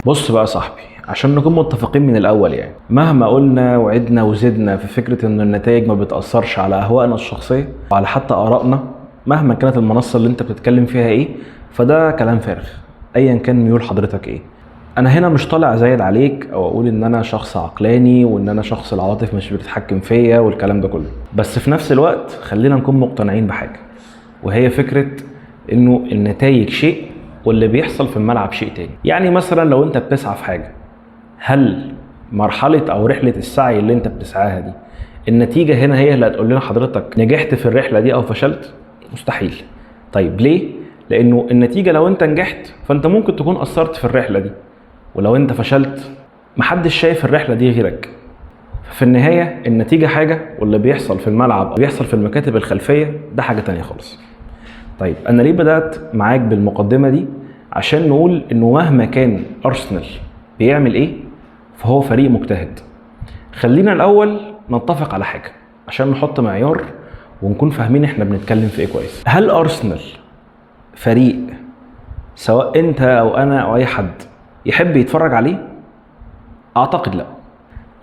بص بقى يا صاحبي، عشان نكون متفقين من الاول، يعني مهما قلنا وعدنا وزدنا في فكره ان النتائج ما بتاثرش على اهوائنا الشخصيه وعلى حتى ارائنا، مهما كانت المنصه اللي انت بتتكلم فيها ايه، فده كلام فارغ ايا كان ميول حضرتك ايه. انا هنا مش طالع زايد عليك او اقول ان انا شخص عقلاني وان انا شخص العواطف مش بتتحكم فيا والكلام ده كله، بس في نفس الوقت خلينا نكون مقتنعين بحاجه، وهي فكره انه النتائج شيء واللي بيحصل في الملعب شيء تاني. يعني مثلا لو انت بتسعى في حاجه، هل مرحله او رحله السعي اللي انت بتسعاها دي النتيجه هنا هي اللي هتقول لنا حضرتك نجحت في الرحله دي او فشلت؟ مستحيل. طيب ليه؟ لانه النتيجه لو انت نجحت فانت ممكن تكون اثرت في الرحله دي، ولو انت فشلت محدش شايف الرحله دي غيرك. في النهايه النتيجه حاجه واللي بيحصل في الملعب او بيحصل في المكاتب الخلفيه ده حاجه تانية خالص. طيب انا ليه بدات معاك بالمقدمه دي؟ عشان نقول انه مهما كان ارسنال بيعمل ايه فهو فريق مجتهد. خلينا الاول نتفق على حاجه عشان نحط معيار ونكون فاهمين احنا بنتكلم في ايه كويس. هل ارسنال فريق سواء انت او انا او اي حد يحب يتفرج عليه؟ اعتقد لا.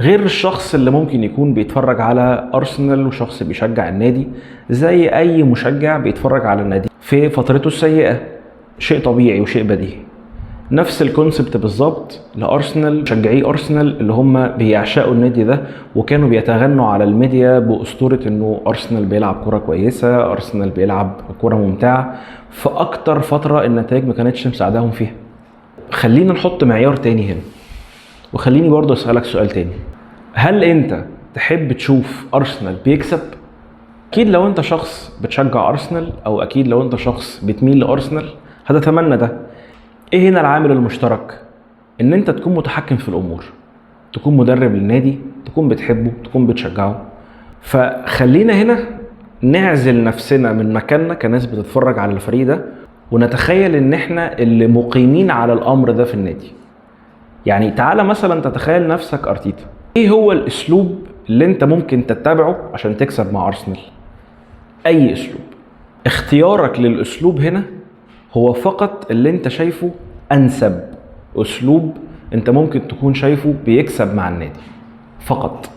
غير الشخص اللي ممكن يكون بيتفرج على ارسنال وشخص بيشجع النادي زي اي مشجع بيتفرج على النادي في فترته السيئه، شيء طبيعي وشيء بديهي. نفس الكونسبت بالظبط لارسنال، مشجعي ارسنال اللي هم بيعشقوا النادي ده وكانوا بيتغنوا على الميديا باسطوره انه ارسنال بيلعب كوره كويسه، ارسنال بيلعب كوره ممتعه في اكتر فتره النتائج ما كانتش مساعداهم فيها. خلينا نحط معيار تاني هنا، وخليني برضه اسالك سؤال تاني. هل انت تحب تشوف ارسنال بيكسب؟ اكيد لو انت شخص بتشجع ارسنال او اكيد لو انت شخص بتميل لارسنال هتتمنى ده. ايه هنا العامل المشترك؟ ان انت تكون متحكم في الامور، تكون مدرب للنادي، تكون بتحبه، تكون بتشجعه. فخلينا هنا نعزل نفسنا من مكاننا كناس بتتفرج على الفريق ده ونتخيل ان احنا اللي مقيمين على الامر ده في النادي. يعني تعالى مثلا تتخيل نفسك ارتيتا، ايه هو الاسلوب اللي انت ممكن تتبعه عشان تكسب مع ارسنال؟ اي اسلوب. اختيارك للاسلوب هنا هو فقط اللي انت شايفه انسب اسلوب انت ممكن تكون شايفه بيكسب مع النادي فقط،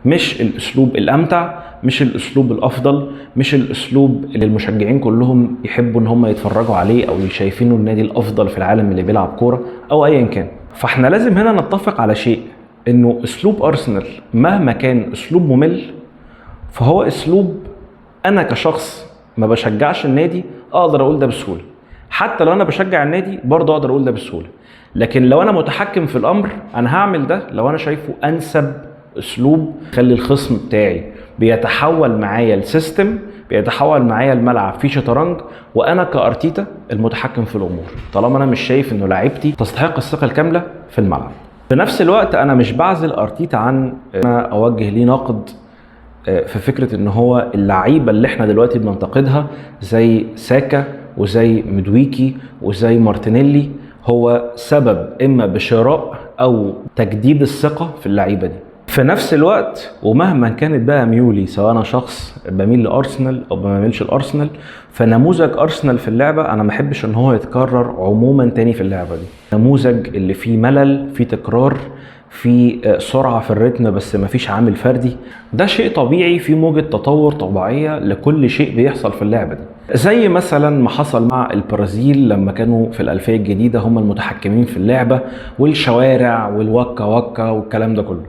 مش الاسلوب الامتع، مش الاسلوب الافضل، مش الاسلوب اللي المشجعين كلهم يحبوا ان هم يتفرجوا عليه او شايفينه النادي الافضل في العالم اللي بيلعب كوره او ايا كان. فاحنا لازم هنا نتفق على شيء، انه اسلوب ارسنال مهما كان اسلوب ممل فهو اسلوب انا كشخص ما بشجعش النادي اقدر اقول ده بسهوله. حتى لو انا بشجع النادي برضه اقدر اقول ده بسهوله، لكن لو انا متحكم في الامر انا هعمل ده لو انا شايفه انسب اسلوب يخلي الخصم بتاعي بيتحول معايا السيستم، بيتحول معايا الملعب في شطرنج، وانا كارتيتا المتحكم في الامور طالما انا مش شايف انه لاعيبتي تستحق الثقه الكامله في الملعب. في نفس الوقت انا مش بعزل ارتيتا عن انا اوجه ليه نقد في فكره ان هو اللعيبه اللي احنا دلوقتي بننتقدها زي ساكا وزي مدويكي وزي مارتينيلي هو سبب اما بشراء او تجديد الثقه في اللعيبه دي. في نفس الوقت ومهما كانت بقى ميولي، سواء انا شخص بميل لارسنال او ما بميلش لارسنال، فنموذج ارسنال في اللعبه انا ما احبش ان هو يتكرر عموما تاني في اللعبه دي. نموذج اللي فيه ملل، فيه تكرار، في سرعه في الريتم بس ما فيش عامل فردي، ده شيء طبيعي في موجه تطور طبيعيه لكل شيء بيحصل في اللعبه دي. زي مثلا ما حصل مع البرازيل لما كانوا في الالفيه الجديده هم المتحكمين في اللعبه والشوارع والوكا وكا والكلام ده كله.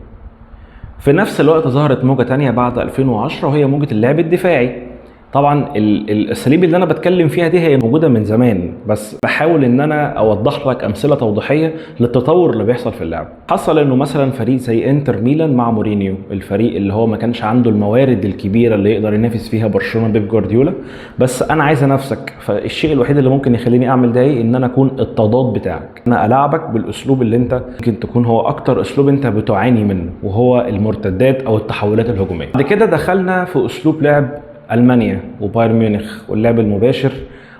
في نفس الوقت ظهرت موجة تانية بعد 2010 وهي موجة اللعب الدفاعي. طبعا الاساليب اللي انا بتكلم فيها دي هي موجودة من زمان، بس بحاول ان انا اوضح لك امثلة توضيحية للتطور اللي بيحصل في اللعب. حصل انه مثلا فريق زي انتر ميلان مع مورينيو، الفريق اللي هو ما كانش عنده الموارد الكبيرة اللي يقدر ينافس فيها برشلونة بيب جوارديولا، بس انا عايز انافسك، فالشيء الوحيد اللي ممكن يخليني اعمل ده ايه؟ ان انا اكون التضاد بتاعك، انا العبك بالاسلوب اللي انت ممكن تكون هو اكتر اسلوب انت بتعاني منه وهو المرتدات او التحولات الهجومية. بعد كده دخلنا في اسلوب لعب المانيا وبايرن ميونخ واللعب المباشر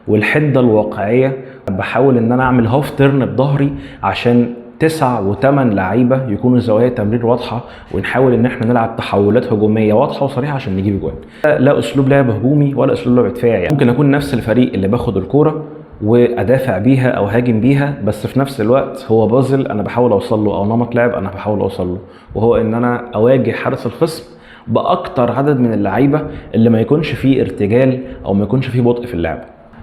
والحده الواقعيه. بحاول ان انا اعمل هاف تيرن بظهري عشان 9 و8 لعيبه يكونوا زوايا التمرير واضحه، ونحاول ان احنا نلعب تحولات هجوميه واضحه وصريحه عشان نجيب جوان. لا اسلوب لعب هجومي ولا اسلوب لعب دفاعي. ممكن اكون نفس الفريق اللي باخد الكوره وادافع بيها او هاجم بيها، بس في نفس الوقت هو بازل انا بحاول اوصل له، او نمط لعب انا بحاول اوصل له، وهو ان انا اواجه حارس الخصم باكتر عدد من اللعيبه اللي ما يكونش فيه ارتجال او ما يكونش فيه بطء في اللعب.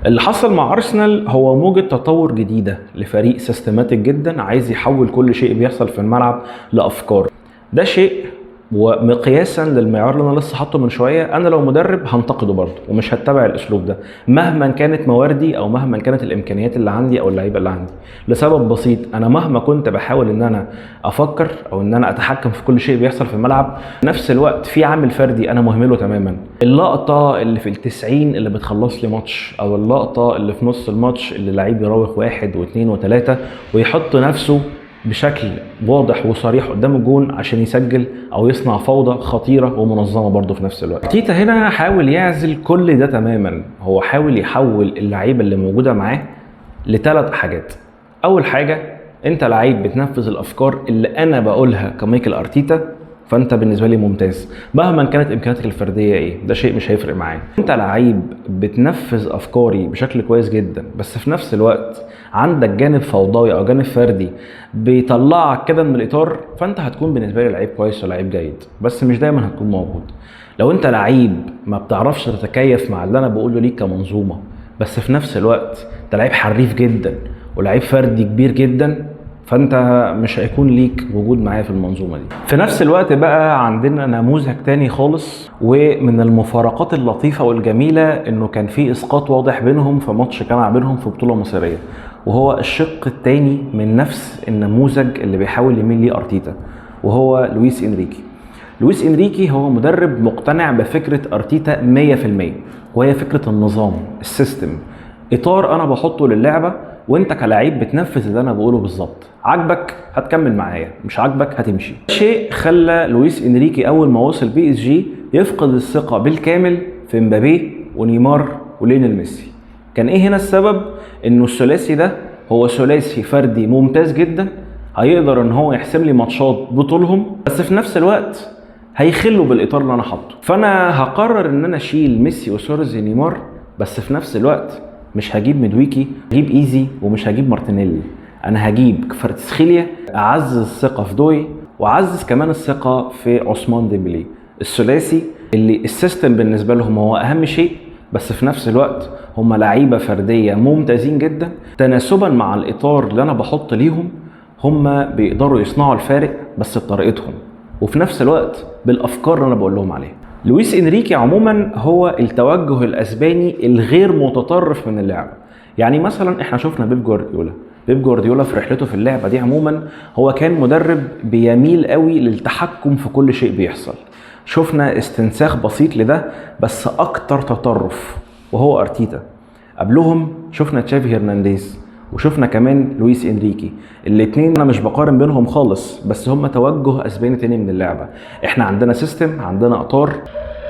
اللي حصل مع ارسنال هو موجة تطور جديدة لفريق سيستماتيك جدا عايز يحول كل شيء بيحصل في الملعب لافكار. ده شيء ومقياسا للمعيار اللي انا لسه حاطه من شويه، انا لو مدرب هنتقده برضه ومش هتبع الاسلوب ده مهما كانت مواردي او مهما كانت الامكانيات اللي عندي او اللعيبه اللي عندي، لسبب بسيط، انا مهما كنت بحاول ان انا افكر او ان انا اتحكم في كل شيء بيحصل في الملعب، في نفس الوقت في عامل فردي انا مهمله تماما. اللقطه اللي في ال90 اللي بتخلص لي ماتش، او اللقطه اللي في نص الماتش اللي لعيب يراوغ 1 و2 و3 ويحط نفسه بشكل واضح وصريح قدام الجون عشان يسجل او يصنع فوضى خطيره ومنظمه برضه في نفس الوقت. تيتا هنا حاول يعزل كل ده تماما، هو حاول يحول اللعيبه اللي موجوده معاه لثلاث حاجات. اول حاجه، انت لعيب بتنفذ الافكار اللي انا بقولها كمايكل ارتيتا، فانت بالنسبه لي ممتاز مهما كانت امكانياتك الفرديه ايه، ده شيء مش هيفرق معايا. انت لعيب بتنفذ افكاري بشكل كويس جدا، بس في نفس الوقت عندك جانب فوضوي او جانب فردي بيطلعك كده من الاطار، فانت هتكون بالنسبه لي لعيب كويس ولعيب جيد، بس مش دايما هتكون موجود. لو انت لعيب ما بتعرفش تتكيف مع اللي انا بقوله ليك كمنظومه، بس في نفس الوقت انت لعيب حريف جدا ولعيب فردي كبير جدا، فانت مش هيكون ليك وجود معايا في المنظومه دي. في نفس الوقت بقى عندنا نموذج تاني خالص، ومن المفارقات اللطيفه والجميله انه كان في اسقاط واضح بينهم في ماتش جمع بينهم في بطوله مصريه، وهو الشق الثاني من نفس النموذج اللي بيحاول يميل ليه ارتيتا، وهو لويس انريكي. لويس انريكي هو مدرب مقتنع بفكره ارتيتا 100%، وهي فكره النظام، السيستم، اطار انا بحطه للعبه وانت كلاعب بتنفذ اللي انا بقوله بالظبط. عجبك هتكمل معايا، مش عجبك هتمشي. شيء خلى لويس انريكي اول ما وصل بي اس جي يفقد الثقه بالكامل في مبابي ونيمار وليونيل ميسي. كان ايه هنا السبب؟ انه الثلاثي ده هو ثلاثي فردي ممتاز جدا، هيقدر ان هو يحسم لي ماتشات بطولهم، بس في نفس الوقت هيخلوا بالاطار اللي انا حاطه. فانا هقرر ان انا اشيل ميسي وسواريز ونيمار، بس في نفس الوقت مش هجيب مدويكي، هجيب ايزي، ومش هجيب مارتينيلي. انا هجيب كفاراتسخيليا، اعزز الثقه في دوي، واعزز كمان الثقه في عثمان ديمبلي. الثلاثي اللي السيستم بالنسبه لهم هو اهم شيء، بس في نفس الوقت هم لعيبه فرديه ممتازين جدا، تناسبا مع الاطار اللي انا بحط ليهم هم بيقدروا يصنعوا الفارق بس بطريقتهم، وفي نفس الوقت بالافكار اللي انا بقول لهم عليها. لويس انريكي عموما هو التوجه الاسباني الغير متطرف من اللعب. يعني مثلا احنا شفنا بيب جوارديولا في رحلته في اللعبه دي عموما هو كان مدرب بيميل قوي للتحكم في كل شيء بيحصل. شفنا استنساخ بسيط لده بس اكتر تطرف وهو ارتيتا. قبلهم شفنا تشافي هرنانديز، وشفنا كمان لويس انريكي. الاتنين انا مش بقارن بينهم خالص، بس هم توجه اسباني تاني من اللعبه. احنا عندنا سيستم، عندنا اطار،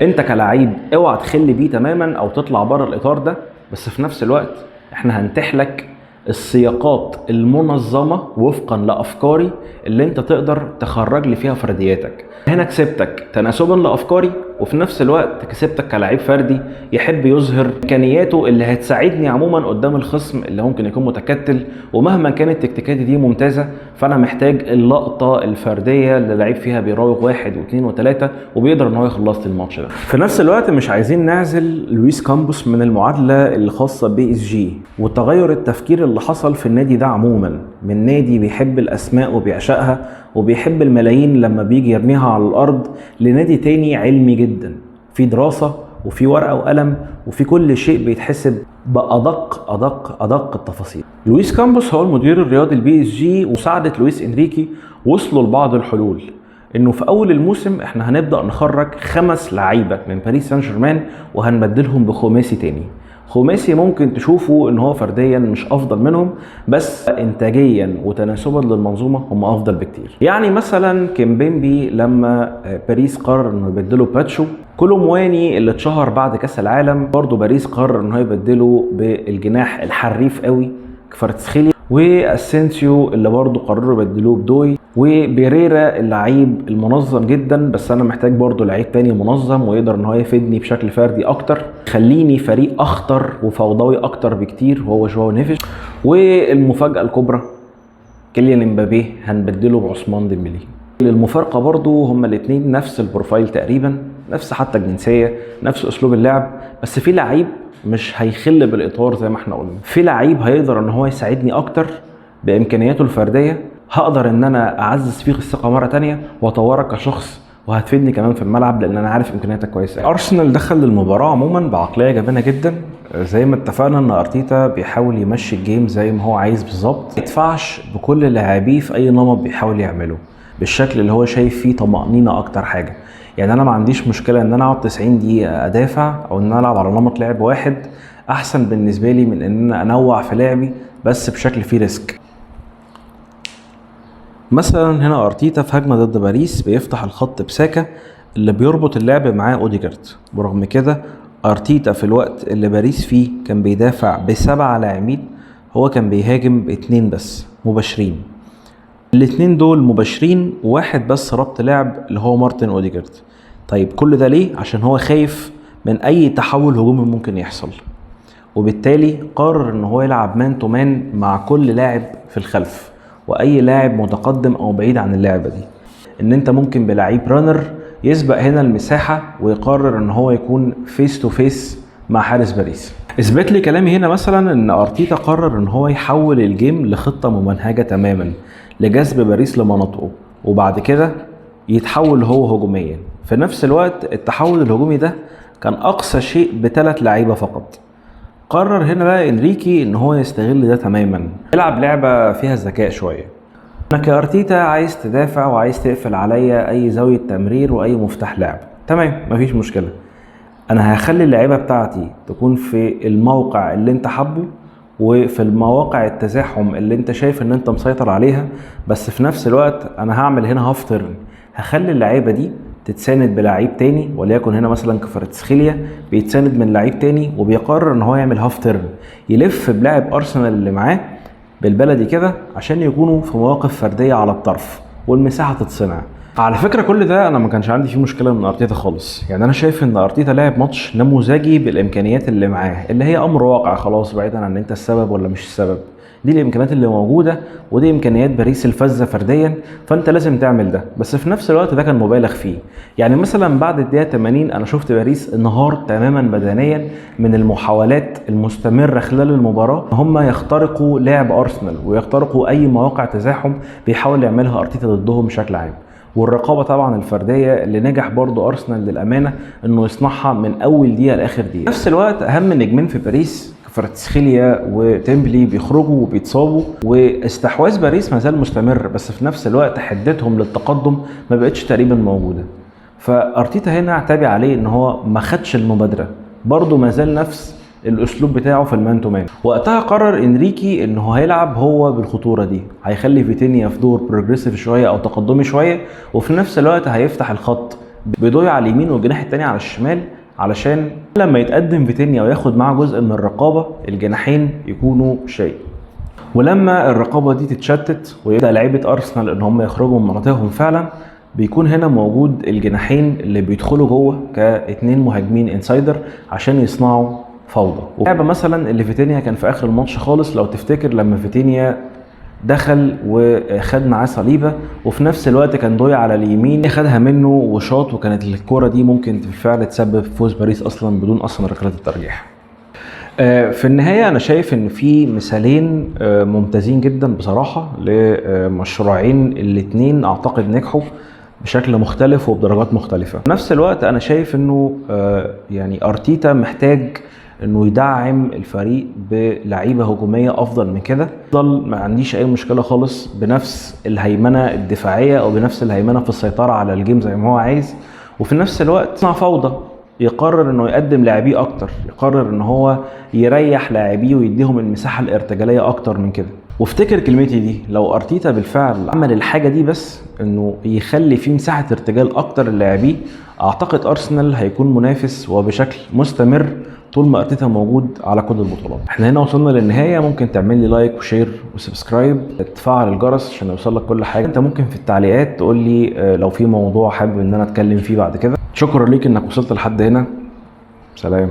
انت كلاعب اوعى تخلي بيه تماما او تطلع بره الاطار ده، بس في نفس الوقت احنا هنتيح لك السياقات المنظمه وفقا لافكاري اللي انت تقدر تخرج لي فيها فردياتك. هنا كسبتك تناسبا لافكاري، وفي نفس الوقت كسبتك كلاعب فردي يحب يظهر امكانياته اللي هتساعدني عموما قدام الخصم اللي ممكن يكون متكتل. ومهما كانت تكتيكاتي دي ممتازه، فانا محتاج اللقطه الفرديه اللي لعيب فيها بيراوغ 1 و2 و3 وبيقدر ان هو يخلص لي الماتش ده. في نفس الوقت مش عايزين نعزل لويس كامبوس من المعادله اللي خاصه بي اس جي وتغير التفكير اللي حصل في النادي ده عموما، من نادي بيحب الاسماء وبيعشقها وبيحب الملايين لما بيجي يرميها على الارض، لنادي تاني علمي جدا، في دراسه وفي ورقه وقلم وفي كل شيء بيتحسب بادق ادق ادق التفاصيل. لويس كامبوس هو المدير الرياضي لبي اس جي، وساعدة لويس انريكي وصلوا لبعض الحلول. انه في اول الموسم احنا هنبدا نخرج 5 لعيبه من باريس سان جيرمان وهنبدلهم بخماسي تاني. خماسي ممكن تشوفوا ان هو فرديا مش افضل منهم، بس انتاجيا وتناسبا للمنظومه هم افضل بكتير. يعني مثلا كيمبيمبي لما باريس قرر انه يبدله باتشو، كولومواني اللي اتشهر بعد كاس العالم برضه باريس قرر انه يبدله بالجناح الحريف قوي كفاراتسخيليا، واسينسيو اللي برضه قرروا يبدلوه بدوي. وبيريرا اللعيب المنظم جدا، بس انا محتاج برضو لعيب تاني منظم ويقدر ان هو يفيدني بشكل فردي اكتر، خليني فريق اخطر وفوضوي اكتر بكتير، وهو جواو نيفيز. والمفاجأة الكبرى كيليان امبابي هنبدله بعثمان ديمبلي. المفارقة برضو هما الاتنين نفس البروفايل تقريبا، نفس حتى الجنسية، نفس اسلوب اللعب، بس في لعيب مش هيخل بالاطار زي ما احنا قلنا، في لعيب هيقدر ان هو يساعدني اكتر بامكانياته الفردية، هقدر ان انا اعزز فيه الثقة مرة تانية واطورك كشخص، وهتفيدني كمان في الملعب لان انا عارف امكانياتك كويسة. ارسنال دخل للمباراة عموما بعقلية جبانة جدا، زي ما اتفقنا ان ارتيتا بيحاول يمشي الجيم زي ما هو عايز بالظبط، ما يدفعش بكل لاعبيه في اي نمط بيحاول يعمله بالشكل اللي هو شايف فيه طمأنينة اكتر حاجة. يعني انا ما عنديش مشكلة ان انا اقعد 90 دقيقة ادافع او ان انا العب على نمط لعب واحد، احسن بالنسبة لي من ان انا انوع في لعبي بس بشكل فيه ريسك. مثلا هنا ارتيتا في هجمة ضد باريس بيفتح الخط بساكا اللي بيربط اللعب معاه اوديجارد، برغم كده ارتيتا في الوقت اللي باريس فيه كان بيدافع ب7 لاعبين، هو كان بيهاجم ب2 بس مباشرين. الاتنين دول مباشرين، وواحد بس ربط لعب اللي هو مارتن اوديجارد. طيب كل ده ليه؟ عشان هو خايف من اي تحول هجومي ممكن يحصل، وبالتالي قرر ان هو يلعب مان تو مان مع كل لاعب في الخلف، واي لاعب متقدم او بعيد عن اللعبة دي، ان انت ممكن بلعيب رانر يسبق هنا المساحة ويقرر ان هو يكون فيس تو فيس مع حارس باريس. اثبت لي كلامي هنا مثلا ان ارتيتا قرر ان هو يحول الجيم لخطة ممنهجة تماما لجذب باريس لمناطقه، وبعد كده يتحول هو هجوميا. في نفس الوقت التحول الهجومي ده كان اقصى شيء ب3 لعيبة فقط. قرر هنا بقى انريكي ان هو يستغل ده تماما، يلعب لعبة فيها ذكاء شوية. انا كارتيتا عايز تدافع وعايز تقفل عليا اي زاوية تمرير واي مفتاح لعب، تمام مفيش مشكلة. انا هخلي اللعيبة بتاعتي تكون في الموقع اللي انت حبه وفي المواقع التزاحم اللي انت شايف ان انت مسيطر عليها، بس في نفس الوقت انا هعمل هنا هاف تيرن، هخلي اللعيبة دي تتساند بلعيب تاني، وليكن هنا مثلا كفاراتسخيليا بيتساند من لعيب تاني وبيقرر ان هو يعمل هاف تيرن، يلف بلاعب ارسنال اللي معاه بالبلدي كده عشان يكونوا في مواقف فردية على الطرف والمساحة تتصنع. على فكرة كل ده انا ما كانش عندي فيه مشكلة من ارتيتا خالص، يعني انا شايف ان ارتيتا لعب ماتش نموذجي بالامكانيات اللي معاه، اللي هي امر واقع خلاص، بعيدا عن انت السبب ولا مش السبب، دي الامكانيات اللي موجودة ودي امكانيات باريس الفذة فرديا، فانت لازم تعمل ده. بس في نفس الوقت ده كان مبالغ فيه، يعني مثلا بعد الدقيقة 80 انا شفت باريس انهار تماما بدنيا من المحاولات المستمرة خلال المباراة هم يخترقوا لعب ارسنال ويخترقوا اي مواقع تزاحم بيحاول يعملها ارتيتا ضدهم بشكل عام. والرقابة طبعا الفردية اللي نجح برضو ارسنال للامانة انه يصنعها من اول دقيقة لاخر دقيقة. في نفس الوقت اهم نجمين في باريس كفاراتسخيليا وتيمبلي بيخرجوا وبيتصابوا، واستحواذ باريس ما زال مستمر، بس في نفس الوقت حدتهم للتقدم ما بقتش تقريبا موجودة. فارتيتا هنا اعتبي عليه ان هو ما خدش المبادرة، برضو ما زال نفس الاسلوب بتاعه في المان تو مان. وقتها قرر انريكي انه هيلعب هو بالخطوره دي، هيخلي فيتينيا في دور بروجريسيف شويه او تقدمي شويه، وفي نفس الوقت هيفتح الخط بضوي على اليمين والجناح التاني على الشمال، علشان لما يتقدم فيتينيا وياخد معاه جزء من الرقابه الجناحين يكونوا شيء. ولما الرقابه دي تتشتت ويبدا لعيبه ارسنال ان هم يخرجوا من مناطقهم فعلا، بيكون هنا موجود الجناحين اللي بيدخلوا جوه كاتنين مهاجمين انسايدر عشان يصنعوا فوضى. اللعبه مثلا اللي فيتينيا كان في اخر الماتش خالص لو تفتكر، لما فيتينيا دخل وخد معاه صليبه وفي نفس الوقت كان ضوي على اليمين خدها منه وشاط، وكانت الكوره دي ممكن بالفعل تسبب فوز باريس اصلا بدون اصلا ركلات الترجيح. في النهايه انا شايف ان في مثالين ممتازين جدا بصراحه لمشروعين الاتنين اعتقد نجحوا بشكل مختلف وبدرجات مختلفة. في نفس الوقت انا شايف انه يعني ارتيتا محتاج انه يدعم الفريق بلعيبه هجوميه افضل من كده. ما عنديش اي مشكله خالص بنفس الهيمنه الدفاعيه او بنفس الهيمنه في السيطره على الجيم زي ما هو عايز، وفي نفس الوقت مع فوضى يقرر انه يقدم لاعبيه اكتر، يقرر ان هو يريح لاعبيه ويديهم المساحه الارتجاليه اكتر من كده. وافتكر كلمتي دي، لو ارتيتا بالفعل عمل الحاجه دي بس انه يخلي فيه مساحه ارتجال اكتر للاعبيه، اعتقد ارسنال هيكون منافس وبشكل مستمر طول ما ارتيتا موجود على كل البطولات. احنا هنا وصلنا للنهايه. ممكن تعمل لي لايك وشير وسبسكرايب، تفعل الجرس عشان يوصل لك كل حاجه. انت ممكن في التعليقات تقول لي لو في موضوع حابب ان انا اتكلم فيه بعد كده. شكرا ليك انك وصلت لحد هنا. سلام.